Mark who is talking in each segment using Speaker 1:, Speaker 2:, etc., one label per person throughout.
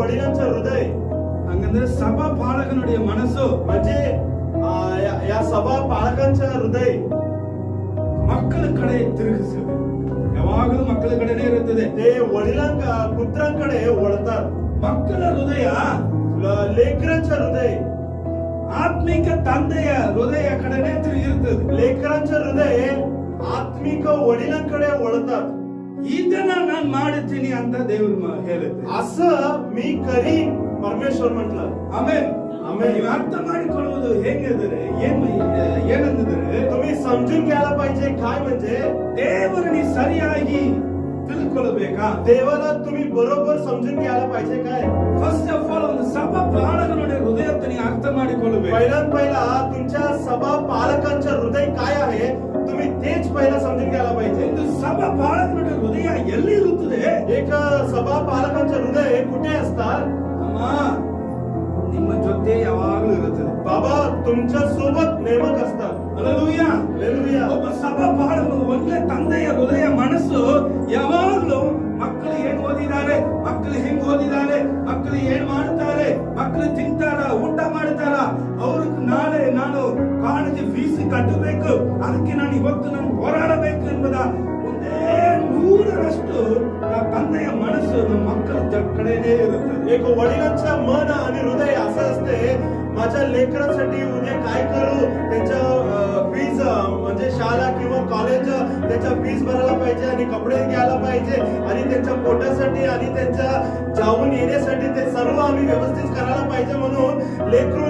Speaker 1: वडिलांचं हृदय
Speaker 2: ಹಂಗಂದ್ರೆ ಸಭಾ ಪಾಲಕನುடைய ಮನಸ್ಸು
Speaker 1: म्हणजे या सभा पालकांचं हृदय
Speaker 2: ಮಕ್ಕಳ ಕಡೆ ತಿರುಗಿಸಬೇಕು. ಯಾವಾಗಲೂ ಮಕ್ಕಳ ಕಡೆನೇ ಇರುತ್ತದೆ.
Speaker 1: ते पुत्रांकडे वळतात.
Speaker 2: ಮಕ್ಕಳ ಹೃದಯ
Speaker 1: लेकरांचं हृदय
Speaker 2: ಆತ್ಮಿಕ ತಂದೆಯ ಹೃದಯ ಕಡೆನೇ ತಿರುಗಿರುತ್ತದೆ.
Speaker 1: लेकरांचं हृदय आत्मिक वडिलांकडे वळतात.
Speaker 2: ಇದನ್ನ ನಾನು ಮಾಡುತ್ತೀನಿ ಅಂತ ದೇವರು ಹೇಳುತ್ತೆ.
Speaker 1: असं मी करीन परमेश्वर म्हटलं.
Speaker 2: ಆಮೇಲೆ
Speaker 1: ಆಮೇಲೆ
Speaker 2: ನೀವು ಅರ್ಥ ಮಾಡಿಕೊಳ್ಳುವುದು ಹೇಗೆಂದರೆ ಏನಂದ್ರೆ
Speaker 1: तुम्ही समजून घ्यायला पाहिजे काय म्हणजे
Speaker 2: ದೇವರನ್ನು ಸರಿಯಾಗಿ ತಿಳ್ಕೊಳ್ಳಬೇಕಾ,
Speaker 1: देवाला तुम्ही बरोबर समजून घ्यायला पाहिजे काय.
Speaker 2: ಫಸ್ಟ್ ಆಫ್ ಆಲ್ ಒಂದು ಸಭಾ ಪಾಲಕನುடைய ಹೃದಯத்தை ನೀವು ಅರ್ಥ ಮಾಡಿಕೊಳ್ಳಬೇಕು.
Speaker 1: पहिला तुमच्या सभा पालकांचं हृदय काय आहे तुम्ही तेच पहिला समजून घ्यायला पाहिजे.
Speaker 2: ಒಂದು ಸಭಾ ಪಾಲಕನುடைய ಹೃದಯ ಎಲ್ಲಿ ಇರುತ್ತದೆ?
Speaker 1: एक सभा पालकांचं हृदय कुठे असतात?
Speaker 2: ಅಮ್ಮ ನಿಮ್ಮ ಜೊತೆ ಯಾವಾಗಲೂ ಇರುತ್ತದೆ.
Speaker 1: बाबा तुमच्या सोबत नेमक असतात.
Speaker 2: ಹಲ್ಲೆಲೂಯಾ.
Speaker 1: हालेलुया.
Speaker 2: ಒಬ್ಬ ಸಭಾ ಪಾಲಕನು ಒಳ್ಳೆ ತಂದೆಯ ಹೃದಯ ಮನಸ್ಸು ಯಾವಾಗಲೂ ಮಕ್ಕಳು ಏನ್ ಓದಿದ್ದಾರೆ, ಮಕ್ಕಳು ಹೆಂಗ್ ಓದಿದ್ದಾರೆ, ಮಕ್ಕಳು ಏನ್ ಮಾಡ್ತಾರೆ, ಮಕ್ಕಳು ತಿಂತಾರ, ಊಟ ಮಾಡ್ತಾರ, ಅವ್ರಿಗೆ ನಾಳೆ ನಾನು ಕಾಲೇಜ್ ಫೀಸ್ ಕಟ್ಟಬೇಕು, ಅದಕ್ಕೆ ನಾನು ಇವತ್ತು ನಾನು ಹೋರಾಡಬೇಕು ಎಂಬುದ ಒಂದೇ 100ರಷ್ಟು ತಂದೆಯ ಮನಸ್ಸು ನಮ್ಮ ಮಕ್ಕಳ ಕಡೆನೇ ಇರುತ್ತದೆ.
Speaker 1: एक वडिलांचं मन आणि हृदय असं असते माझ्या लेकरांसाठी उद्या काय करू, त्याच्या फीज म्हणजे शाळा किंवा कॉलेज त्याच्या फीज भरायला पाहिजे आणि कपडे घ्यायला पाहिजे आणि त्यांच्या पोटासाठी आणि त्यांच्या जाऊन येण्यासाठी ते सर्व आम्ही व्यवस्थित करायला पाहिजे म्हणून लेकरू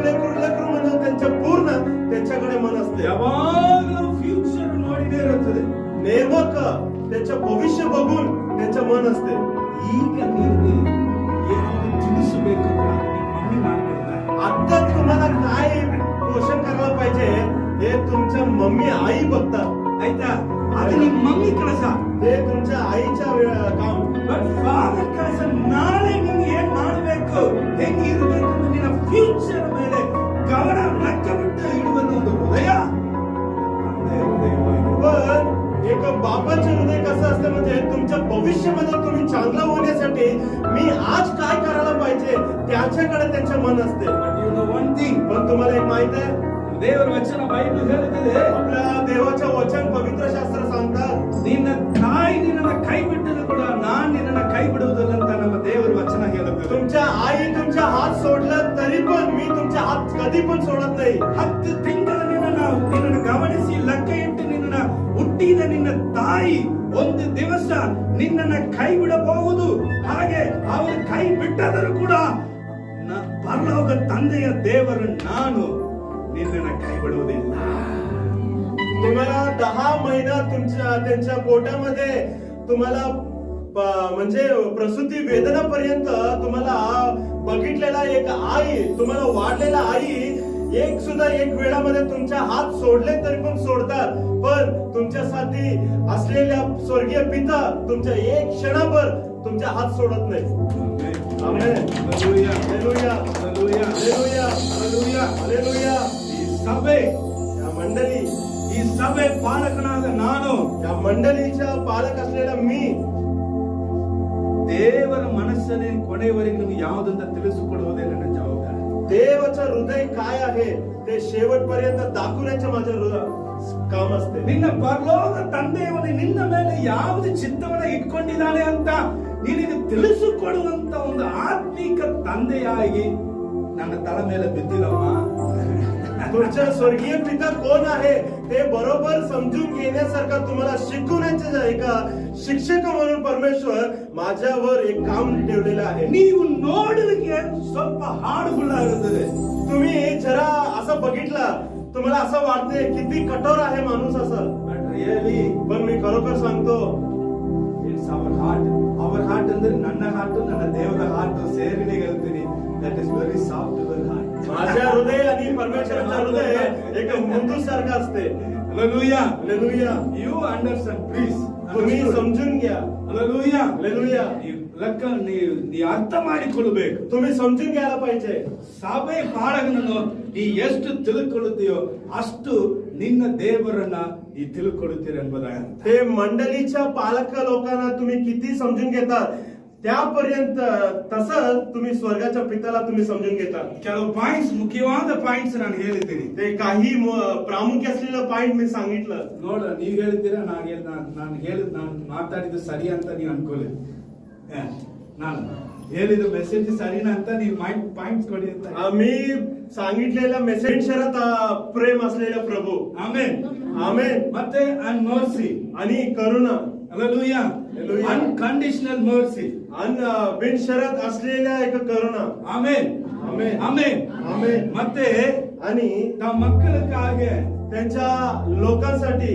Speaker 1: म्हणून त्यांच्या पूर्ण त्यांच्याकडे मन असते.
Speaker 2: ಯಾವಾಗಲೂ ಫ್ಯೂಚರ್ ನೋಡಿನೇ ಇರುತ್ತದೆ.
Speaker 1: नेमक त्यांचं भविष्य बघून त्यांचं मन असते.
Speaker 2: ಈಗ ನೀವು ಏನಾದ್ರು ತಿಳಿಸಬೇಕು ಮಮ್ಮಿ ಮಾಡ್ಕೊಳ್ತಾರೆ.
Speaker 1: आता तुम्हाला काय पोषण करायला पाहिजे हे तुमच्या मम्मी आई बघतात.
Speaker 2: ಆಯ್ತಾ? ಅದು ನಿಮ್ಮ ಮಮ್ಮಿ ಕೆಲಸ.
Speaker 1: ते तुमच्या आईच्या काम.
Speaker 2: ಬಟ್ ಫಾದರ್ ಕೆಲಸ ನಾಳೆ ನೀವು ಏನ್ ಮಾಡಬೇಕು, ಹೆಂಗಿರ್ಬೇಕು ಅಂತ ನಿನ್ನ ಫ್ಯೂಚರ್ ಮೇಲೆ ಗಮನ ಲಕ್ಕ ಬಿಟ್ಟು ಇಡುವುದು ಒಂದು ಹೃದಯ ತಂದೆಯ ಹೃದಯವಾಗಿದೆ.
Speaker 1: पण एक बाबाचे हृदय कसं असतं म्हणजे तुमच्या भविष्यामध्ये तुम्ही चांगलं होण्यासाठी मी आज काय करायला पाहिजे त्याच्याकडे त्यांचे मन असते.
Speaker 2: ಒನ್ ಥಿಂಗ್,
Speaker 1: पण तुम्हाला एक माहित आहे
Speaker 2: ದೇವರ ವಚನ ಬೈಬಲ್ ಹೇಳುತ್ತದೆ,
Speaker 1: आपल्या देवाच्या वचन पवित्र शास्त्र सांगतात
Speaker 2: ನಿನ್ನ ತಾಯಿ ನಿನ್ನನ್ನ ಕೈ ಬಿಟ್ಟರು ಕೂಡ ನಾನ್ ನಿನ್ನನ್ನ ಕೈ ಬಿಡುವುದಿಲ್ಲ ಅಂತ ನಮ್ಮ ದೇವರ ವಚನ ಹೇಳುತ್ತದೆ.
Speaker 1: तुमच्या आई तुमचा हात सोडला तरी पण मी तुमचा हात कधी पण सोडत नाही.
Speaker 2: 10 ತಿಂಗಳ ನಿನ್ನನ್ನು ಗಮನಿಸಿ ಲೆಕ್ಕ ಇಟ್ಟು ನಿನ್ನನ್ನ ಹುಟ್ಟಿದ ನಿನ್ನ ತಾಯಿ ಒಂದು ದಿವಸ ನಿನ್ನನ್ನ ಕೈ ಬಿಡಬಹುದು. ಹಾಗೆ ಅವರು ಕೈ ಬಿಟ್ಟದರೂ ಕೂಡ ಪರಲೋಕ ತಂದೆಯ ದೇವರು ನಾನು ನಿನ್ನನ್ನ ಕೈ ಬಿಡುವುದಿಲ್ಲ.
Speaker 1: तुम्हाला 10 महिना तुमच्या त्यांच्या पोटामध्ये तुम्हाला म्हणजे प्रसूती वेदनापर्यंत तुम्हाला बघितलेला एक आई, तुम्हाला वाढलेला आई एक वेळामध्ये तुमच्या हात सोडले तरी पण सोडतात. पण तुमच्यासाठी असलेल्या स्वर्गीय पिता तुमच्या एक क्षणाभर तुमच्या हात सोडत नाही. Amen.
Speaker 2: Hallelujah,
Speaker 1: hallelujah,
Speaker 2: hallelujah,
Speaker 1: hallelujah,
Speaker 2: hallelujah.
Speaker 1: Hallelujah.
Speaker 2: ಈ ಸಭೆ,
Speaker 1: या मंडळी,
Speaker 2: ಈ ಸಭೆ ಪಾಲಕನಾದ ನಾನು,
Speaker 1: या मंडळीच्या पालक असलेला मी
Speaker 2: ದೇವರ ಮನಸ್ಸನ್ನೇ ಕೊನೆಯವರೆಗೆ ನಿಮಗೆ ಯಾವುದಂತ ತಿಳಿಸಿಕೊಡುವುದೇ ನನ್ನ ಜವಾಬ್ದಾರಿ.
Speaker 1: देवाचं हृदय काय आहे ते शेवटपर्यंत दाखवण्याचे माझं काम असते.
Speaker 2: ನಿನ್ನ ಪರಲೋಕ ತಂದೆಯವನು ನಿನ್ನ ಮೇಲೆ ಯಾವುದು ಚಿತ್ತವನ್ನ ಇಟ್ಕೊಂಡಿದ್ದಾನೆ ಅಂತ ನಿನಗೆ ತಿಳಿಸಿಕೊಡುವಂತ ಒಂದು ಆತ್ಮಿಕ ತಂದೆಯಾಗಿ ನನ್ನ ತಲೆ ಮೇಲೆ ಬಿದ್ದಿಲ್ಲಮ್ಮ.
Speaker 1: तुमचा स्वर्गीय पिता कोण आहे ते बरोबर समजून घेण्यासारखा तुम्हाला शिकवण्याचे एका शिक्षक म्हणून परमेश्वर माझ्यावर एक काम ठेवलेलं आहे.
Speaker 2: ನೀವು ನೋಡಲಿಕ್ಕೆ ಸ್ವಲ್ಪ ಹಾರ್ಡ್ಫುಲ್ ಆಗಿರುತ್ತದೆ.
Speaker 1: तुम्ही जरा असं बघितलं तुम्हाला असं वाटते किती कठोर आहे माणूस असं.
Speaker 2: ಬಟ್ ರಿಯಲಿ
Speaker 1: पण मी खरोखर सांगतो
Speaker 2: it's our heart. Our heart ಅಂದ್ರೆ ನನ್ನ ಹಾರ್ಟ್, ನನ್ನ ದೇವರ ಹಾರ್ಟ್ ಸೇರಿನೇ ಹೇಳ್ತೀನಿ. That is very soft heart.
Speaker 1: माझ्या हृदय आणि परमेश्वराचं हृदय एक मुंदू सारखं असते.
Speaker 2: Hallelujah,
Speaker 1: hallelujah.
Speaker 2: You understand please.
Speaker 1: तुम्ही समजून घ्या.
Speaker 2: Hallelujah,
Speaker 1: hallelujah.
Speaker 2: ನೀ ಅರ್ಥ ಮಾಡಿಕೊಳ್ಳಬೇಕು.
Speaker 1: तुम्ही समजून घ्यायला पाहिजे.
Speaker 2: ಸಭೆ ಪಾಲಕನನ್ನು ನೀ ಎಷ್ಟು ತಿಳ್ಕೊಳ್ಳುತ್ತೀಯೋ ಅಷ್ಟು ನಿನ್ನ ದೇವರನ್ನ ನೀ ತಿಳ್ಕೊಳ್ಳುತ್ತೀರ ಎಂಬುದಾಗಿ.
Speaker 1: ते मंडळीच्या पालक लोकांना तुम्ही किती समजून घेतात त्यापर्यंत तसं तुम्ही स्वर्गाच्या पित्याला तुम्ही समजून घेता.
Speaker 2: ಕೆಲವು ಪಾಯಿಂಟ್ಸ್ ಮುಖ್ಯವಾದ ಪಾಯಿಂಟ್ಸ್ ನಾನು ಹೇಳಿದ್ದೀನಿ.
Speaker 1: ते काही ಪ್ರಾಮುಖ್ಯ असलेलं ಪಾಯಿಂಟ್ मी सांगितलं.
Speaker 2: ನೋಡ ನೀವು ಹೇಳಿದ್ದೀರಾ ನಾನು ಮಾತಾಡಿದ್ದು ಸರಿ ಅಂತ ನೀವು ಅನ್ಕೊಳ್ಳಿ. ನಾನು ಹೇಳಿದ ಮೆಸೇಜ್ ಸರಿನಾ ಅಂತ ನೀವು ಪಾಯಿಂಟ್ಸ್ ಕೊಡಿ ಅಂತ.
Speaker 1: मी सांगितलेला मेसेज शरत प्रेम असलेला प्रभू.
Speaker 2: ಆಮೆನ್
Speaker 1: आमेन.
Speaker 2: ಮತ್ತೆ ಅಂಡ್ ಮರ್ಸಿ
Speaker 1: आणि करुणा.
Speaker 2: हालेलुया.
Speaker 1: Hallelujah.
Speaker 2: Unconditional mercy.
Speaker 1: बिनशरत असलेल्या एक करुणा.
Speaker 2: ಆಮೆನ್
Speaker 1: आमेन.
Speaker 2: ಆಮೆನ್
Speaker 1: आमेन.
Speaker 2: ಮತ್ತೆ
Speaker 1: आणि
Speaker 2: ತಮ್ಮ ಮಕ್ಕಳಿಗಾಗಿ
Speaker 1: त्यांच्या लोकांसाठी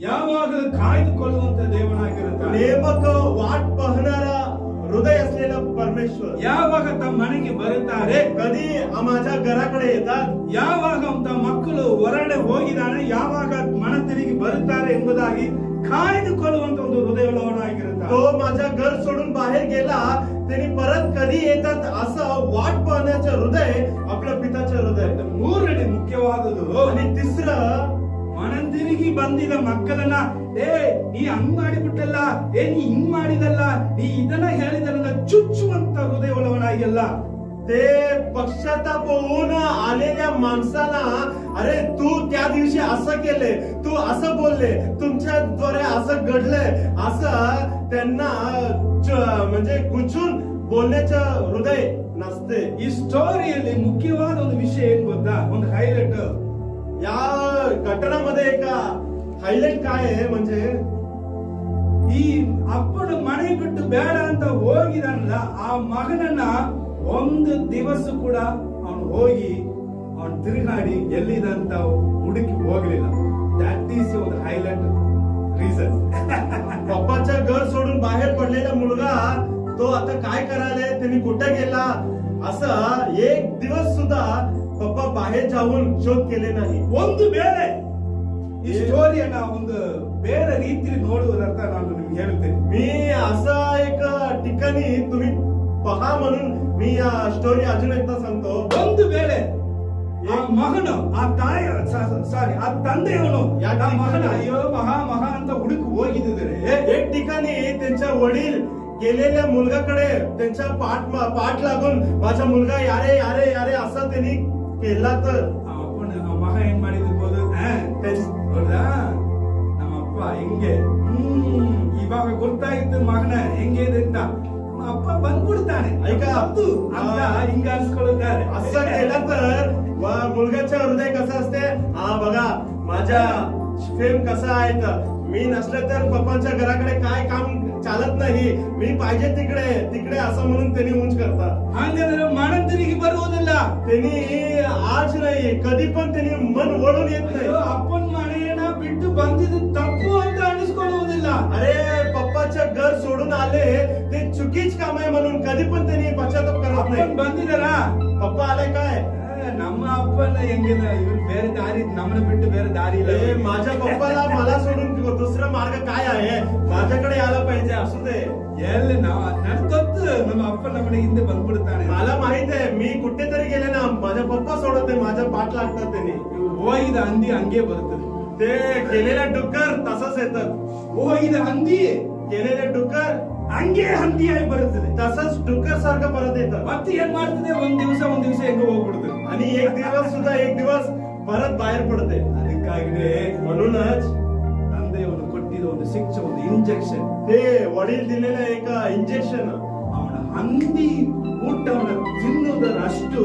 Speaker 2: ಯಾವಾಗಲೂ ಕಾಯ್ದುಕೊಳ್ಳುವಂತ ದೇವನಾಗಿರುತ್ತಾನೆ.
Speaker 1: नेमक वाट पाहणारा हृदय असलेला परमेश्वर.
Speaker 2: ಯಾವಾಗ ತಮ್ಮ ಮನೆಗೆ ಬರುತ್ತಾರೆ,
Speaker 1: कधी माझ्या घराकडे येतात,
Speaker 2: ಯಾವಾಗ ತಮ್ಮ ಮಕ್ಕಳು ಹೊರಗಡೆ ಹೋಗಿದ್ದಾನೆ, ಯಾವಾಗ ಮನ ತಿರುಗಿ ಬರುತ್ತಾರೆ ಎಂಬುದಾಗಿ ಕಾಯ್ದುಕೊಳ್ಳುವಂತ ಒಂದು ಹೃದಯವುಳ್ಳವನಾಗಿರುತ್ತಾನೆ.
Speaker 1: तो माझ्या घर सोडून बाहेर गेला त्यांनी परत कधी येतात असं वाट पाहण्याचं हृदय आपल्या पिताचं हृदय.
Speaker 2: ಮೂರನೇ ಮುಖ್ಯವಾದದ್ದು,
Speaker 1: आणि तिसरं,
Speaker 2: ಮನ ತಿರುಗಿ ಬಂದಿದ ಮಕ್ಕಳನ್ನ ನೀ ಹಂಗ್ ಮಾಡಿಬಿಟ್ಟಲ್ಲ, ನೀ ಹಿಂಗ್ ಮಾಡಿದಲ್ಲ, ನೀ ಇದನ್ನ ಹೇಳಿದಲ್ಲ ಚುಚ್ಚುವಂತ ಹೃದಯವುಳ್ಳವನಾಗಿಲ್ಲ.
Speaker 1: ते पश्चाताप होऊन आलेल्या माणसाला, अरे तू त्या दिवशी असं केले, तू असं बोलले, तुमच्याद्वारे असं घडलंय असं त्यांना म्हणजे गुचून बोलण्याचं हृदय नसते.
Speaker 2: ಈ ಸ್ಟೋರಿಯಲ್ಲಿ ಮುಖ್ಯವಾದ ಒಂದು ವಿಷಯ ಏನ್ ಗೊತ್ತಾ, ಒಂದು ಹೈಲೈಟ್.
Speaker 1: या घटनामध्ये एक हायलाइट काय आहे म्हणजे,
Speaker 2: ಈ ಅಪ್ಪನ ಮನೆ ಬಿಟ್ಟು ಬೇಡ ಅಂತ ಹೋಗಿದಾನಲ್ಲ, ಆ ಮಗನನ್ನ ಒಂದು ದಿವಸ ಕೂಡ ಅವನು ಹೋಗಿ ಅವನು ತಿರುಗಾಡಿ ಎಲ್ಲಿದಂತ ಹುಡುಕಿ ಹೋಗ್ಲಿಲ್ಲ. ದಟ್ ಈಸ್ ಒಂದು ಹೈಲೈಟ್ ರೀಸನ್.
Speaker 1: पप्पाचं घर सोडून बाहेर पडलेला मुलगा तो आता काय करायला, त्यांनी कुठे गेला असं एक दिवस सुद्धा पप्पा बाहेर जाऊन शोध केले नाही.
Speaker 2: ಒಂದು ವೇಳೆ ಈ ಸ್ಟೋರಿಯನ್ನ ಒಂದು ಬೇರೆ ರೀತಿಯಲ್ಲಿ ನೋಡುವುದರ್ಥ ನಾನು ನಿಮ್ಗೆ ಹೇಳ್ತೇನೆ.
Speaker 1: मी असा एक ठिकाणी तुम्ही पहा म्हणून मी या स्टोरी अजून एकदा सांगतो.
Speaker 2: ಒಂದು ವೇಳೆ ಆ ಮಗನು, ಆ ತಾಯಿ, ಸಾರಿ ಆ ತಂದೆಯವನು ಆ ಮಗನ ಅಯ್ಯೋ ಮಹಾ ಅಂತ ಹುಡುಕಿ ಹೋಗಿದ್ದರೆ,
Speaker 1: एक ठिकाणी त्यांच्या वडील गेलेल्या मुलगाकडे त्यांच्या पाठ लागून माझा मुलगा यारे यारे यारे असं त्यांनी केला तर
Speaker 2: ಆ ಮಗ ಏನ್ ಮಾಡಿರ್ಬೋದು, ಹೌದಾ ನಮ್ಮ ಅಪ್ಪ ಹಿಂಗೆ ಇವಾಗ ಗೊತ್ತಾಗಿತ್ತು ಮಗನ ಹೆಂಗೆ ಇದೆ ಅಂತ, ನಮ್ಮ ಅಪ್ಪ ಬಂದ್ಬಿಡ್ತಾನೆ
Speaker 1: ऐका,
Speaker 2: ಅಂತ ಹಿಂಗ ಅನ್ಸ್ಕೊಳ್ತಾರೆ.
Speaker 1: असं केलं तर मुलगाचं हृदय कसं असते, हा बघा माझ्या फेम कसा आहे, तर मी नसलं तर पप्पांच्या घराकडे काय काम चालत नाही, मी पाहिजे तिकडे तिकडे असं म्हणून त्यांनी उंच करतात.
Speaker 2: ಹಂಗಂದ್ರೆ ಮನ ತಿರುಗಿ ಬರುವುದಿಲ್ಲ.
Speaker 1: त्यांनी आज नाही कधी पण त्यांनी मन वळून येत नाही.
Speaker 2: ಅಯ್ಯೋ ಅಪ್ಪನ ಮನೆಯನ್ನ ಬಿಟ್ಟು ಬಂದಿದ್ದು ತಪ್ಪು ಅಂತ ಅನಿಸ್ಕೊಳ್ಳುವುದಿಲ್ಲ.
Speaker 1: अरे पप्पाचं घर सोडून आले ते चुकीच काम आहे म्हणून कधी पण त्यांनी पश्चाताप करत
Speaker 2: ಅಪ್ಪನ್
Speaker 1: नाही.
Speaker 2: ಬಂದಿದಾರಾ,
Speaker 1: पप्पा आले काय,
Speaker 2: ನಮ್ಮ ಅಪ್ಪನ ಹೆಂಗಿಲ್ಲ, ಇವ್ರು ಬೇರೆ ದಾರಿ, ನಮ್ಮನ್ನ ಬಿಟ್ಟು ಬೇರೆ ದಾರಿ ಇಲ್ಲ.
Speaker 1: माझ्या पप्पाला मला सोडून दुसरा मार्ग काय आहे, माझ्याकडे यायला पाहिजे असू दे.
Speaker 2: ಎಲ್ಲಿ ನನ್ ಗೊತ್ತು ನಮ್ಮ ಅಪ್ಪ ನಮ್ಮನೆ ಹಿಂದೆ ಬಂದ್ಬಿಡ್ತಾನೆ.
Speaker 1: मला माहित आहे मी कुठेतरी गेले ना माझ्या पप्पा सोडत नाही, माझ्या पाठ लागतात त्यांनी.
Speaker 2: ಹೋಗಿದ ಹಂದಿ ಹಂಗೆ ಬರುತ್ತದೆ.
Speaker 1: ते गेलेल्या डुक्कर तसंच येतात,
Speaker 2: ಹೋಗಿದ ಹಂದಿ
Speaker 1: गेलेले डुक्कर
Speaker 2: ಹಂಗೆ ಹಂದಿಯಾಗಿ ಬರುತ್ತದೆ.
Speaker 1: तसंच डुक्कर सारखं परत येतात.
Speaker 2: ಮತ್ತೆ ಏನ್ ಮಾಡ್ತದೆ, ಒಂದ್ ದಿವಸ ಹೆಂಗ ಹೋಗ್ಬಿಡುತ್ತದೆ.
Speaker 1: आणि एक दिवस सुद्धा एक दिवस परत बाहेर पडते.
Speaker 2: ಅದಕ್ಕಾಗಿ
Speaker 1: म्हणूनच
Speaker 2: ತಂದೆಯವರು ಕೊಟ್ಟಿದ ಒಂದು ಶಿಕ್ಷೆ, ಒಂದು ಇಂಜೆಕ್ಷನ್,
Speaker 1: ते वडील दिलेलं एक इंजेक्शन,
Speaker 2: ಅವನ ಹಂದಿ ಊಟವನ್ನು ತಿನ್ನುವುದರಷ್ಟು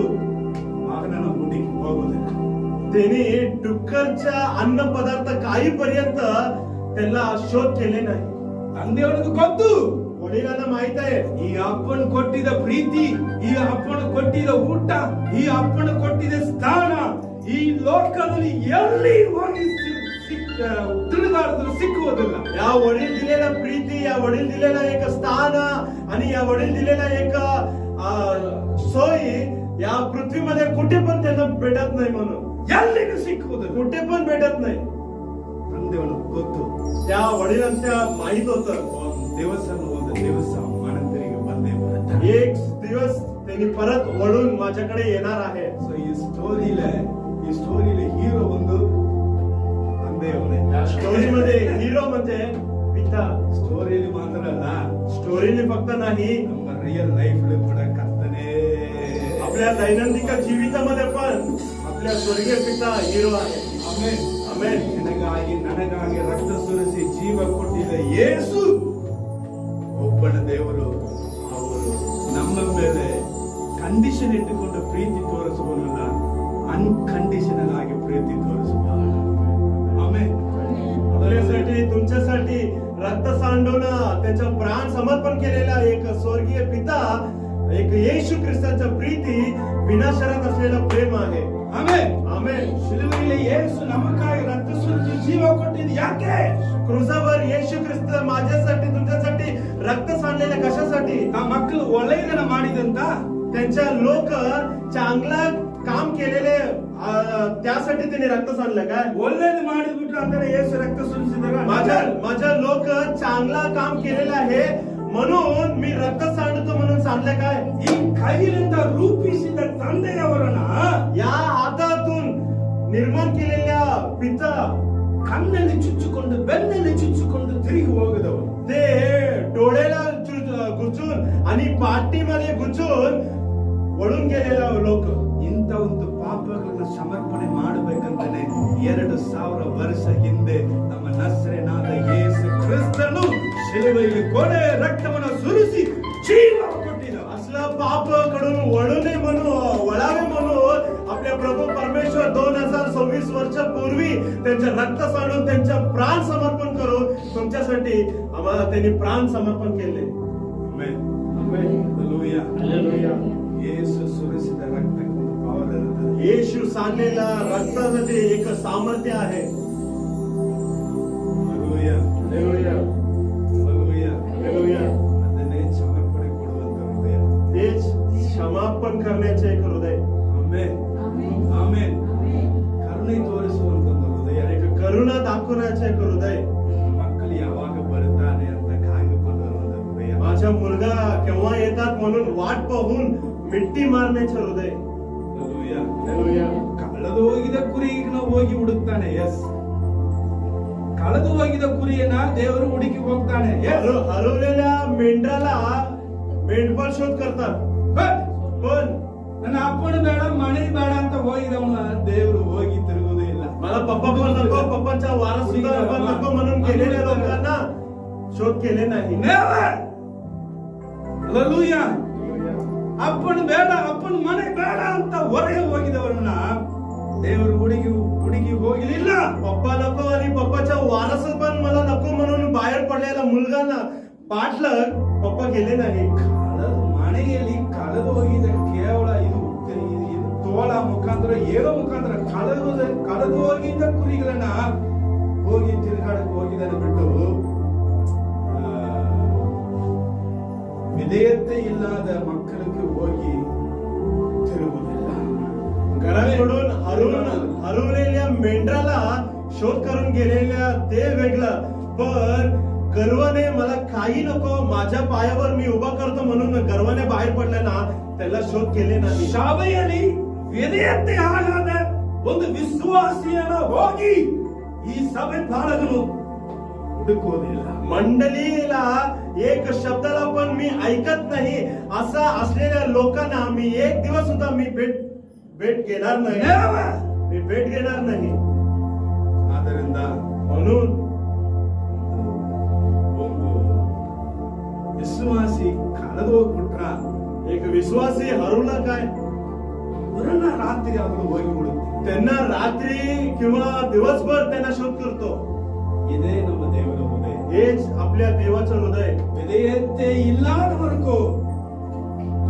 Speaker 2: ಮಗನನ್ನು ಹುಡುಕಿ ಹೋಗುವುದಿಲ್ಲ.
Speaker 1: त्यांनी डुक्करच्या अन्न पदार्थ काहीपर्यंत त्याला शोध केले नाही.
Speaker 2: ತಂದೆಯವನಿಗೆ ಗೊತ್ತು,
Speaker 1: वडिलांना माहित आहे
Speaker 2: ಈ ಅಪ್ಪನ ಕೊಟ್ಟಿದ ಪ್ರೀತಿ, ಈ ಅಪ್ಪನ ಕೊಟ್ಟಿದ ಊಟ, ಈ ಅಪ್ಪನ ಕೊಟ್ಟಿದ ಸ್ಥಾನ ಈ ಲೋಕದಲ್ಲಿ ಎಲ್ಲಿ ಹೋಗಿ ತಿರುಗಾಡಿದ್ರು ಸಿಕ್ಕುವುದಿಲ್ಲ.
Speaker 1: या वडील दिलेला प्रीती, या वडील दिलेला एक स्थान आणि या वडील दिलेला एक सोयी या पृथ्वीमध्ये कुठे पण त्यांना भेटत नाही. म्हणून
Speaker 2: ಎಲ್ಲಿಗೂ ಸಿಕ್ಕುವುದಿಲ್ಲ.
Speaker 1: कुठे पण भेटत नाही.
Speaker 2: ತಂದೆಯವನಿಗೆ ಗೊತ್ತು,
Speaker 1: त्या वडिलांच्या माहित होतं
Speaker 2: ಒಂದು ದಿವಸ ಮನ ತಿರುಗಿ ಬಂದೇ ಬರುತ್ತಾನೆ.
Speaker 1: एक दिवस त्यांनी परत वळून माझ्याकडे येणार आहे.
Speaker 2: ಸೊ ಈ ಸ್ಟೋರಿಲಿ ಹೀರೋ ಒಂದು ತಂದೆಯವನೇ.
Speaker 1: स्टोरी मध्ये हिरो म्हणजे ಚಿತ್ತ
Speaker 2: ಸ್ಟೋರಿಯಲ್ಲಿ ಮಾತ್ರ ಅಲ್ಲ,
Speaker 1: ಸ್ಟೋರಿಲಿ ಫಕ್ತ नाही,
Speaker 2: ನಮ್ಮ ರಿಯಲ್ ಲೈಫ್ ಕೂಡ ಕರ್ತನೇ.
Speaker 1: आपल्या दैनंदिन जीवितामध्ये पण आपल्या स्वर्गीय पिता हिरो आहे.
Speaker 2: ಆಮೆನ್.
Speaker 1: ಆಮೆನ್.
Speaker 2: ನಿನಗಾಗಿ ನನಗಾಗಿ ರಕ್ತ ಸುರಿಸಿ ಜೀವ ಕೊಟ್ಟಿದ್ದ ಯೇಸು ಒಬ್ಬನ ದೇವರು. ಅವರು ನಮ್ಮ ಮೇಲೆ ಕಂಡೀಷನ್ ಇಟ್ಟುಕೊಂಡು ಪ್ರೀತಿ ತೋರಿಸುವುದಿಲ್ಲ, ಅನ್ಕಂಡೀಷನಲ್ ಆಗಿ ಪ್ರೀತಿ ತೋರಿಸುವ. ಆಮೆನ್.
Speaker 1: आपल्यासाठी तुमच्यासाठी रक्त सांडून त्याचा प्राण समर्पण केलेला एक स्वर्गीय पिता, एक येशू ख्रिस्ताचा प्रीती विनाशरत असलेला प्रेम आहे.
Speaker 2: ಆಮೆನ್.
Speaker 1: आमेन.
Speaker 2: ಶಿಲುಬೆಯಲ್ಲಿ ಯೇಸು ನಮಗಾಗಿ ರಕ್ತ ಸುರಿಸಿ ಜೀವ ಕೊಟ್ಟಿದ್ದು ಯಾಕೆ?
Speaker 1: क्रुसावर येशू ख्रिस्त माझ्यासाठी तुमच्यासाठी रक्त सांडलेलं कशासाठी?
Speaker 2: ಆ ಮಕ್ಕಳು ಒಳ್ಳೆಯದನ್ನ ಮಾಡಿದಂತ,
Speaker 1: त्यांच्या लोक चांगला काम केलेले त्यासाठी त्यांनी रक्त सांडलं काय?
Speaker 2: ಒಳ್ಳೇದು ಮಾಡಿದ್ಬಿಟ್ರು ಅಂದರೆ ಯೇಸು ರಕ್ತ ಸುರಿಸಿದಾರ?
Speaker 1: माझ्या लोक चांगला काम केलेलं आहे म्हणून मी रक्त सांडतो म्हणून सांडलं काय?
Speaker 2: ಈ ಕೈಯಿಂದ ರೂಪಿಸಿದ ತಂದೆಯವರನ್ನ
Speaker 1: या हातातून निर्माण केलेल्या पिता
Speaker 2: ಕಣ್ಣಲ್ಲಿ ಚುಚ್ಚಿಕೊಂಡು ಬೆನ್ನಲ್ಲಿ ಚುಚ್ಚಿಕೊಂಡು ತಿರುಗಿ ಹೋಗದವರು.
Speaker 1: ते डोळ्याला गुचून आणि पाठीमध्ये गुचून वळून गेलेला लोक.
Speaker 2: ಇಂಥ ಒಂದು ಪಾಪಗಳನ್ನ ಸಮರ್ಪಣೆ ಮಾಡಬೇಕಂತಾನೆ 2000 ವರ್ಷ ಹಿಂದೆ ನಮ್ಮ ನಸರೇನಾದ ಯೇಸು ಕ್ರಿಸ್ತನು ಶಿಲುಬೆಯಲ್ಲಿ ಕೊನೆ ರಕ್ತವನ್ನು ಸುರಿಸಿ ಜೀವ ಕೊಟ್ಟಿದ್ದ.
Speaker 1: असलं पाप कडून वळू नये म्हणून वळावे म्हणून आपल्या प्रभू परमेश्वर 2026 वर्षापूर्वी त्यांचे रक्त सांडून त्यांचे प्राण समर्पण करून तुमच्यासाठी आम्हाला त्यांनी प्राण समर्पण केले.
Speaker 2: ಆಮೆನ್.
Speaker 1: आमेन.
Speaker 2: ಹಲ್ಲೆಲೂಯಾ.
Speaker 1: हालेलुया.
Speaker 2: ಯೇಸು ಸುರಿಸಿದ ರಕ್ತಕ್ಕೆ ಒಂದು ಪವರ್ ಇರುತ್ತದೆ.
Speaker 1: येशू सांडलेला रक्तामध्ये एक सामर्थ्य आहे.
Speaker 2: ಹಲ್ಲೆಲೂಯಾ.
Speaker 1: हालेलुया.
Speaker 2: ಹಲ್ಲೆಲೂಯಾ.
Speaker 1: हालेलुया.
Speaker 2: ಅದನ್ನೇ ಸಮರ್ಪಣೆ ಕೊಡುವಂತ ಹೃದಯ.
Speaker 1: तेच क्षमापण करण्याचे एक हृदय.
Speaker 2: ಆಮೆನ್. ಆಮೆನ್. ಕರುಣೆ ತೋರಿಸುವಂತ ಹೃದಯ.
Speaker 1: एक करुणा दाखवण्याचे एक हृदय.
Speaker 2: ಮಕ್ಕಳು ಯಾವಾಗ ಬರ್ತಾನೆ ಅಂತ ಕಾಯ್ದುಕೊಂಡಿರುವಂತ ಹೃದಯ.
Speaker 1: माझा मुलगा केव्हा येतात म्हणून वाट पाहून मिट्टी मारण्याचे हृदय.
Speaker 2: ಹಲ್ಲೆಲೂಯಾ.
Speaker 1: हालेलुया.
Speaker 2: ಕಳೆದು ಹೋಗಿದ ಕುರಿಯನ್ನು ಹೋಗಿ ಹುಡುಕ್ತಾನೆ. ಎಸ್, ಕಳೆದು ಹೋಗಿದ ಕುರಿಯನ್ನ ದೇವರು ಹುಡುಕಿ ಹೋಗ್ತಾನೆ. ಎಸ್,
Speaker 1: हरवलेल्या मेंढराला मेंढपाळ शोध करतात. पण
Speaker 2: ನನ್ನ ಅಪ್ಪನ ಬೇಡ ಮನೆ ಬೇಡ ಅಂತ ಹೋಗಿದವನ ದೇವರು ಹೋಗಿ ತಿರುಗುವುದೇ ಇಲ್ಲ.
Speaker 1: मला पप्पा पण नको, पप्पाचा वारस सुद्धा पण नको म्हणून गेलेल्या लोकांना शोध केले नाही.
Speaker 2: Never. Hallelujah. ಅಪ್ಪನ ಬೇಡ, ಅಪ್ಪನ ಮನೆ ಬೇಡ ಅಂತ ಹೊರಗೆ ಹೋಗಿದವರನ್ನ ದೇವರು ಹುಡುಗಿ ಹೋಗಲಿಲ್ಲ.
Speaker 1: पप्पा नको आणि पप्पाच्या वारस पण मला नको म्हणून बाहेर पडलेला मुलगाना पाठलं पप्पा गेले नाही.
Speaker 2: ಮನೆಯಲ್ಲಿ ಕಳೆದು ಹೋಗಿದ ಕೇವಲ ಇದು ತೋಳ ಮುಖಾಂತರ ಏಳೋ ಮುಖಾಂತರ ಕಳೆದು ಹೋಗಿದ್ದ ಕುರಿಗಳನ್ನ ಹೋಗಿ ತಿರುಗಾಡಕ್ಕೆ ಹೋಗಿದ್ದಾನೆ ಬಿಟ್ಟು ವಿಧೇಯತೆ ಇಲ್ಲದ ಮಕ್ಕಳಿಗೆ ಹೋಗಿ ತಿರುಗುವುದಿಲ್ಲ.
Speaker 1: घराकडून हरवलेल्या मेंढराला शोध करून गेलेल्या ते वेगळं, पण गर्वाने मला काही नको, माझ्या पायावर मी उभा करतो म्हणून गर्वाने बाहेर पडला ना, त्याला शोध केले नाही.
Speaker 2: ಸಭೆಯಲ್ಲಿ ವಿಧೇಯತೆ ಆಗದ ಒಂದು ವಿಶ್ವಾಸಿಯನ್ನ ಹೋಗಿ ಈ ಸಭೆ ಪಾಲಕನು ಹುಡುಕೋದಿಲ್ಲ.
Speaker 1: मंडळीला एक शब्दाला पण मी ऐकत नाही असा असलेल्या लोकांना मी एक दिवस सुद्धा मी भेट घेणार नाही.
Speaker 2: Never.
Speaker 1: मी भेट घेणार नाही.
Speaker 2: ಆದ್ದರಿಂದ
Speaker 1: म्हणून
Speaker 2: ಒಂದು ವಿಶ್ವಾಸಿ ಕಳೆದು ಹೋಗ್ಬಿಟ್ರ
Speaker 1: एक विश्वासी हरवला काय,
Speaker 2: ಅವರನ್ನ ರಾತ್ರಿ ಅವರು ಹೋಗಿ ಹುಡುಕ್ತಾರೆ.
Speaker 1: त्यांना रात्री किंवा दिवसभर त्यांना शोध करतो.
Speaker 2: ಇದೇ ನಮ್ಮ ದೇವರ ಹೃದಯ.
Speaker 1: हेच आपल्या देवाचं हृदय.
Speaker 2: ವಿಧೇಯತೆ ಇಲ್ಲದವರೆಗೂ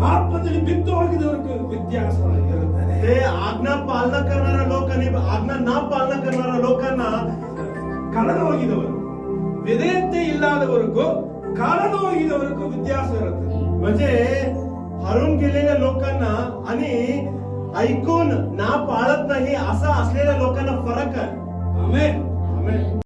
Speaker 2: ಪಾಪದಲ್ಲಿ ಬಿದ್ದು ಹೋಗಿದವರೆಗೂ ವ್ಯತ್ಯಾಸ ಇರುತ್ತದೆ.
Speaker 1: ते आज्ञा पालना करणाऱ्या लोक आणि आज्ञा न पालना करणाऱ्या लोकांना
Speaker 2: ಕಳೆದು ಹೋಗಿದವರು ವಿಧೇಯತೆ ಇಲ್ಲದವರೆಗೂ ಕಳೆದು ಹೋಗಿದವರೆಗೂ ವ್ಯತ್ಯಾಸ ಇರುತ್ತದೆ.
Speaker 1: म्हणजे हरून गेलेल्या लोकांना आणि ऐकून ना पाळत नाही असा असलेल्या लोकांना फरक आहे.
Speaker 2: ಆಮೆನ್.
Speaker 1: आमेन.